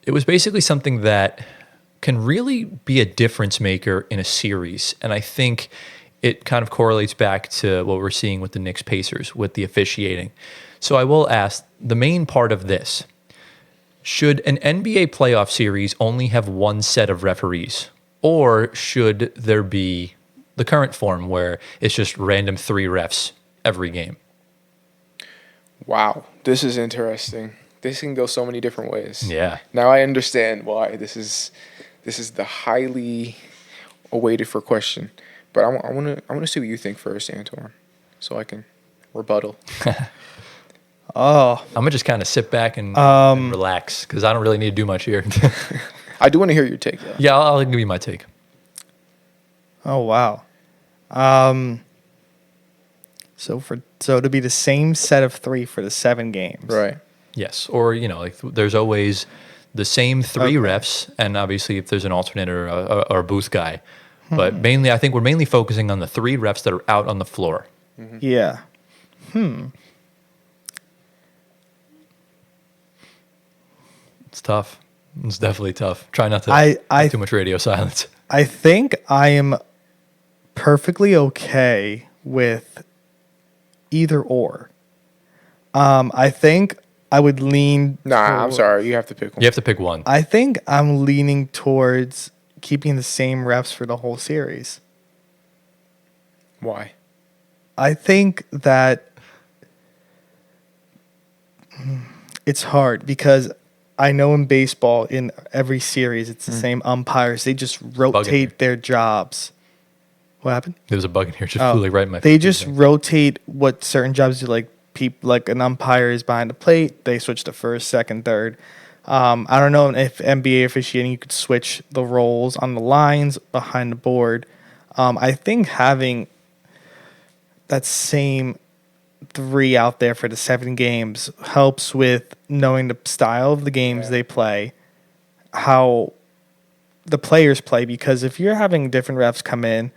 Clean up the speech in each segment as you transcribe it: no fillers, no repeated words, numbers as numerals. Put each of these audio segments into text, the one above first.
it was basically something that can really be a difference maker in a series. And I think it kind of correlates back to what we're seeing with the Knicks Pacers with the officiating. So I will ask the main part of this. Should an NBA playoff series only have one set of referees? Or should there be the current form where it's just random 3 refs every game? Wow, this is interesting. This can go so many different ways. Yeah. Now I understand why this is the highly awaited for question. But I want to see what you think first, Antoine, so I can rebuttal. Oh, I'm going to just kind of sit back and relax because I don't really need to do much here. I do want to hear your take, though. Yeah, I'll give you my take. oh wow. So to be the same set of 3 for the 7 games. Right. Yes. Or, like there's always the same 3 Okay. refs, and obviously if there's an alternate or a booth guy. But mainly, I think we're mainly focusing on the 3 refs that are out on the floor. Yeah. It's tough. It's definitely tough. Try not to have too much radio silence. I think I am perfectly okay with either or. I think I would lean. Nah, I'm sorry. You have to pick one. You have to pick one. I think I'm leaning towards keeping the same refs for the whole series. Why? I think that it's hard because I know in baseball, in every series, it's the same umpires. They just rotate their jobs. What happened? There was a bug in here. Just flew like right in my They face. just rotate what certain jobs do. Like an umpire is behind the plate, they switch to first, second, third. I don't know if NBA officiating you could switch the roles on the lines behind the board. I think having that same 3 out there for the 7 games helps with knowing the style of the games they play, how the players play. Because if you're having different refs come in,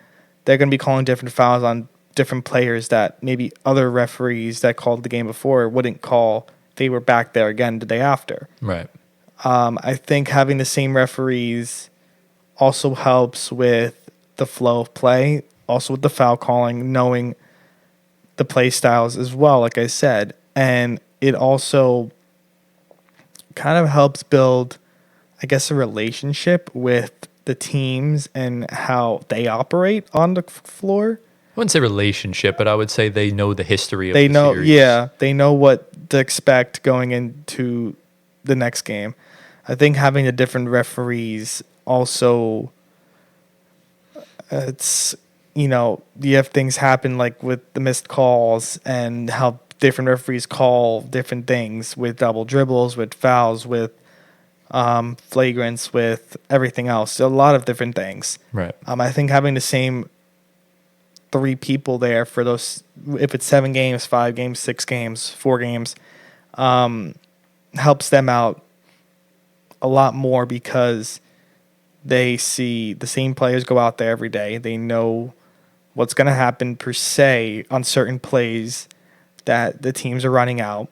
they're going to be calling different fouls on different players that maybe other referees that called the game before wouldn't call. They were back there again the day after. Right. I think having the same referees also helps with the flow of play, also with the foul calling, knowing the play styles as well, like I said. And it also kind of helps build, I guess, a relationship with the teams and how they operate on the floor. I wouldn't say relationship, but I would say they know the history of They the know, series. yeah, they know what to expect going into the next game. I think having the different referees also, it's, you have things happen like with the missed calls and how different referees call different things with double dribbles, with fouls, with flagrants, with everything else. So a lot of different things. Right. I think having the same 3 people there for those, if it's 7 games, 5 games, 6 games, 4 games, helps them out a lot more because they see the same players go out there every day. They know what's going to happen per se on certain plays that the teams are running out.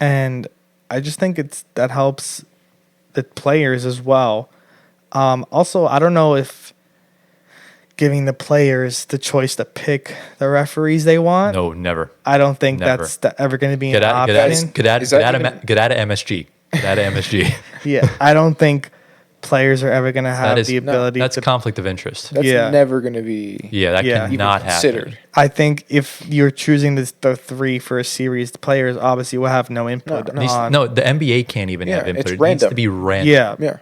And I just think that helps the players as well. Also, I don't know if giving the players the choice to pick the referees they want. No, never. I don't think Never. that's ever going to be Get an out, option. get out, Is get that out, even- get out of MSG. Get out of MSG. Yeah, I don't think players are ever going to have That is the ability That's to. conflict of interest. That's Yeah. never going to be Yeah, that Yeah. cannot even happen. considered. I think if you're choosing the 3 for a series, the players obviously will have no input No. on. No, the NBA can't even Yeah, have input. it's It needs random. to be random. Yeah. Yeah.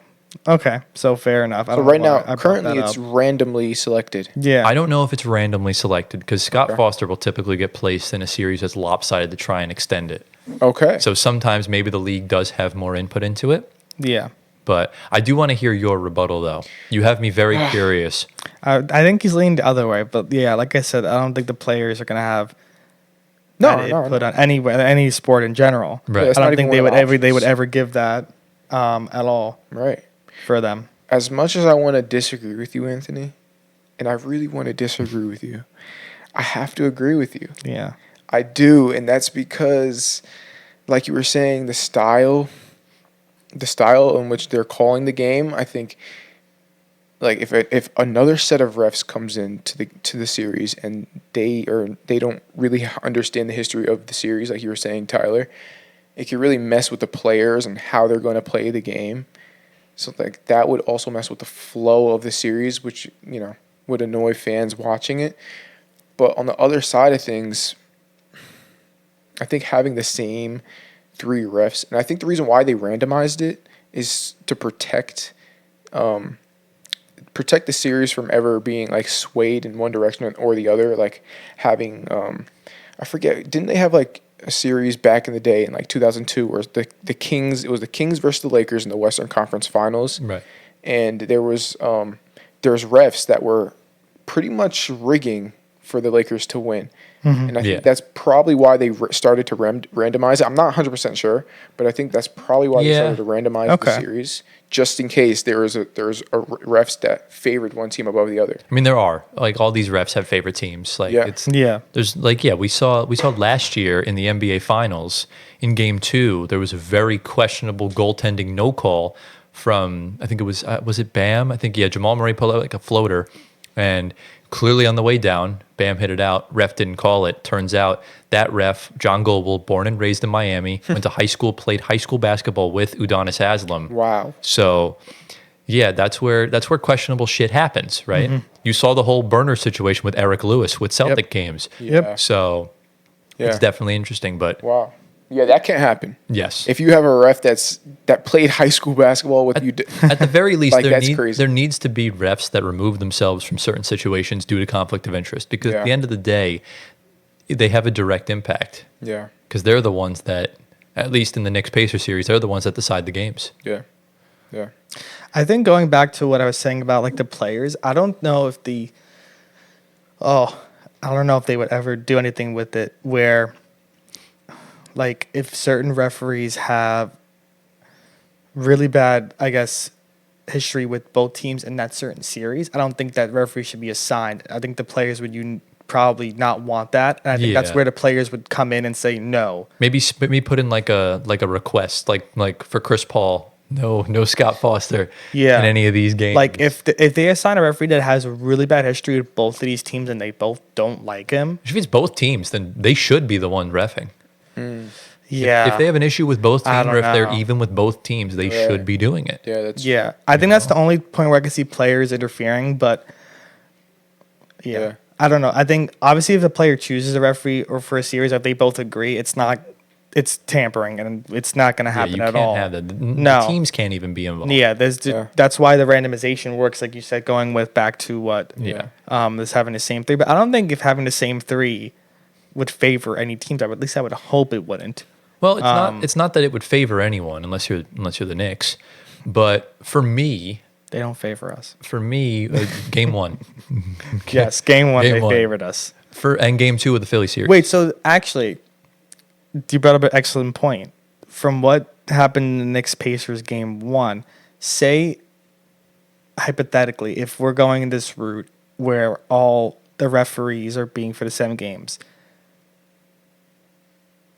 Okay. So fair enough. I So don't know right why now, I brought currently, that it's up. randomly selected. Yeah. I don't know if it's randomly selected because Scott Okay. Foster will typically get placed in a series that's lopsided to try and extend it. Okay. So sometimes maybe the league does have more input into it. Yeah. But I do want to hear your rebuttal, though. You have me very curious. I think he's leaning the other way, but yeah, like I said, I don't think the players are going to have No, that no, input no. on any sport in general. Right. Yeah, it's I not don't even think one they of would the ever options. give that at all Right. for them. As much as I want to disagree with you, Anthony, and I really want to disagree with you, I have to agree with you. Yeah. I do, and that's because, like you were saying, the style the style in which they're calling the game, I think like if another set of refs comes in to the series and they don't really understand the history of the series, like you were saying, Tyler, it could really mess with the players and how they're going to play the game. So like that would also mess with the flow of the series, which would annoy fans watching it. But on the other side of things, I think having the same 3 refs, and I think the reason why they randomized it is to protect the series from ever being like swayed in one direction or the other. Like having I forget, didn't they have like a series back in the day in like 2002 where the Kings, it was the Kings versus the Lakers in the Western Conference Finals, Right. and there's refs that were pretty much rigging for the Lakers to win. And I think that's probably why they started to randomize it. I'm not 100% sure, but I think that's probably why they started to randomize the series, just in case there's a refs that favored one team above the other. I mean, there are like all these refs have favorite teams. Like there's like we saw last year in the NBA Finals in Game 2 there was a very questionable goaltending no call from, I think it was it Bam? I think Jamal Murray pulled out like a floater, and clearly on the way down, Bam hit it out. Ref didn't call it. Turns out that ref, John Goble, born and raised in Miami, went to high school, played high school basketball with Udonis Haslem. Wow. So, yeah, that's where questionable shit happens, right? Mm-hmm. You saw the whole burner situation with Eric Lewis with Celtic games. Yep. So, it's definitely interesting, but wow. Yeah, that can't happen. yes. If you have a ref that played high school basketball with you, At the very least, like, that's crazy. There needs to be refs that remove themselves from certain situations due to conflict of interest, because at the end of the day, they have a direct impact. Yeah. Because they're the ones that, at least in the Knicks Pacers series, they're the ones that decide the games. Yeah. Yeah. I think going back to what I was saying about like the players, I don't know if they would ever do anything with it where, like, if certain referees have really bad, I guess, history with both teams in that certain series, I don't think that referee should be assigned. I think the players would probably not want that, and I think that's where the players would come in and say no. Maybe put in like a request, like for Chris Paul, no Scott Foster in any of these games. Like if they assign a referee that has a really bad history with both of these teams and they both don't like him, if it's both teams, then they should be the one reffing. Yeah. If they have an issue with both teams, or if they're even with both teams, they should be doing it. Yeah, I think that's the only point where I can see players interfering, but I don't know. I think obviously if the player chooses a referee or for a series, if they both agree, it's tampering and it's not going to happen at all. Have that. No. The teams can't even be involved. Yeah, that's why the randomization works, like you said, going with back to what this having the same 3. But I don't think if having the same 3 would favor any teams. At least I would hope it wouldn't. Well, it's not that it would favor anyone unless you're the Knicks, but for me, they don't favor us. For me, game 1. Yes, game 1 they favored us. And game 2 of the Philly series. Wait, so actually, you brought up an excellent point. From what happened in the Knicks Pacers game 1, say hypothetically, if we're going this route where all the referees are being for the 7 games.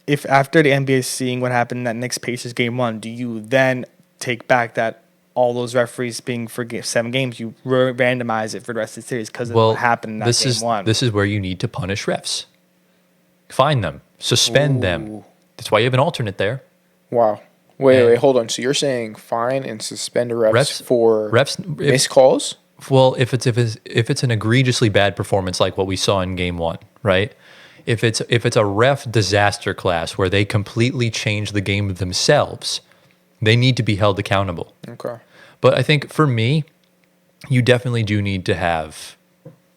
If after the NBA is seeing what happened in that Knicks Pacers game 1, do you then take back that all those referees being for 7 games, you randomize it for the rest of the series because of what happened in that game 1? This is where you need to punish refs. Fine them. Suspend them. That's why you have an alternate there. Wow. Wait, hold on. So you're saying fine and suspend the refs for missed calls? Well, if it's an egregiously bad performance like what we saw in game 1, right? If it's a ref disaster class where they completely change the game themselves, they need to be held accountable. Okay. But I think for me, you definitely do need to have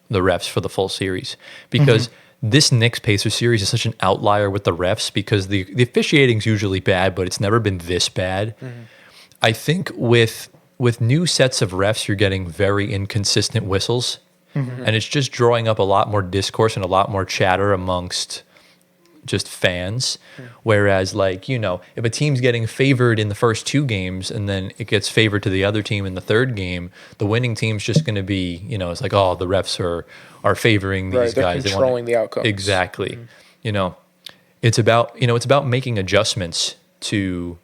the refs for the full series, because this Knicks Pacers series is such an outlier with the refs, because the officiating's usually bad, but it's never been this bad. I think with new sets of refs, you're getting very inconsistent whistles. And it's just drawing up a lot more discourse and a lot more chatter amongst just fans. Whereas, like, if a team's getting favored in the first 2 games and then it gets favored to the other team in the 3rd game, the winning team's just going to be, it's like, oh, the refs are favoring these guys. They're controlling the outcomes. Exactly. It's about making adjustments to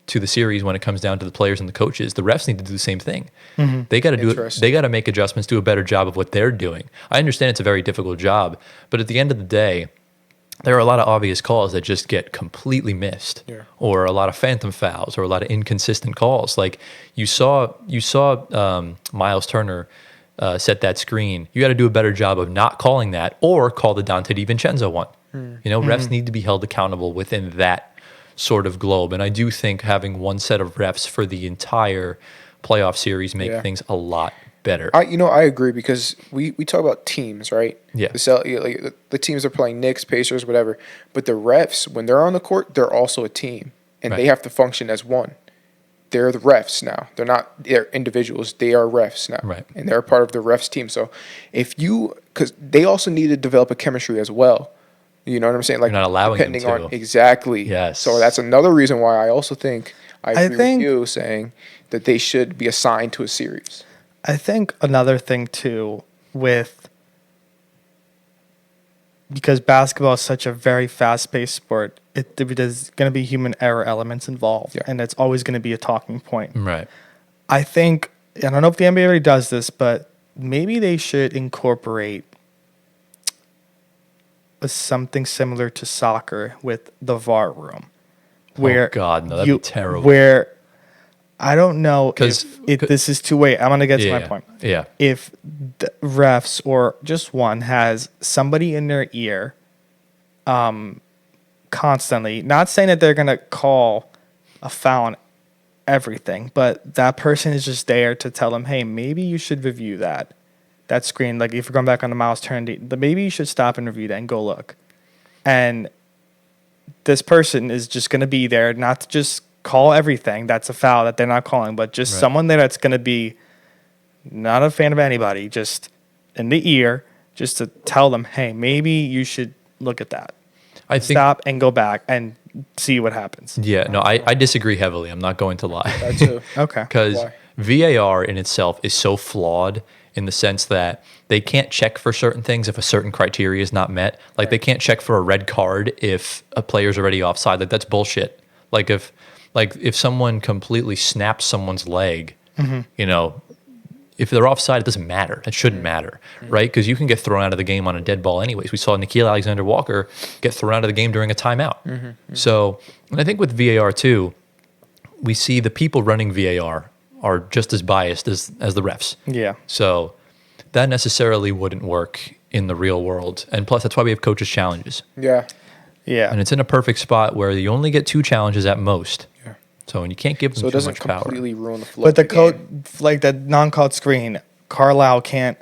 to the series when it comes down to the players and the coaches. The refs need to do the same thing. Mm-hmm. They got to do it. Interesting. They got to make adjustments, do a better job of what they're doing. I understand it's a very difficult job, but at the end of the day, there are a lot of obvious calls that just get completely missed, or a lot of phantom fouls, or a lot of inconsistent calls. Like you saw Miles Turner set that screen. You got to do a better job of not calling that, or call the Dante DiVincenzo one. You know, refs need to be held accountable within that sort of globe. And I do think having one set of refs for the entire playoff series make things a lot better. I agree, because we talk about teams, right? Yeah. The teams are playing Knicks, Pacers, whatever. But the refs, when they're on the court, they're also a team, and they have to function as one. They're the refs now. They're individuals. They are refs now. Right. And they're part of the refs team. So because they also need to develop a chemistry as well. You know what I'm saying? Like, you're not allowing them depending to. on exactly. Yes. So that's another reason why I also think I agree think- with you saying that they should be assigned to a series. I think another thing too, because basketball is such a very fast-paced sport, there's going to be human error elements involved, and it's always going to be a talking point. Right. I think, I don't know if the NBA already does this, but maybe they should incorporate something similar to soccer with the VAR room, where Oh God, no, that'd be terrible. Where I don't know 'Cause- if this is too late. I'm gonna get to my Yeah. point. Yeah. If the refs or just one has somebody in their ear, constantly, not saying that they're gonna call a foul on everything, but that person is just there to tell them, hey, maybe you should review that screen. Like if you're going back on the Miles Turner, maybe you should stop and review that and go look. And this person is just going to be there, not to just call everything that's a foul that they're not calling, but just someone there that's going to be not a fan of anybody, just in the ear, just to tell them, hey, maybe you should look at that. I think. Stop and go back and see what happens. Yeah. No, I disagree heavily. I'm not going to lie. That too. Okay. Because Why? VAR in itself is so flawed in the sense that they can't check for certain things if a certain criteria is not met. Like they can't check for a red card if a player's already offside. Like that's bullshit. Like if someone completely snaps someone's leg, you know, if they're offside, it doesn't matter. It shouldn't matter, right? Because you can get thrown out of the game on a dead ball anyways. We saw Nickeil Alexander-Walker get thrown out of the game during a timeout. So, and I think with VAR too, we see the people running VAR are just as biased as the refs. Yeah. So that necessarily wouldn't work in the real world. And plus, that's why we have coaches' challenges. Yeah. Yeah. And it's in a perfect spot where you only get 2 challenges at most. Yeah. So, and you can't give them So it too doesn't much power. completely ruin the flow. But the of code, game. like the non-called screen, Carlisle can't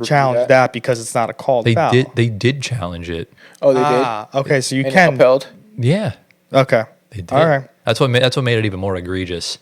challenge that because it's not a called foul. They did challenge it. Oh, they did. Okay, so you And can. upheld. Yeah. Okay. They did. All right. That's what made it even more egregious.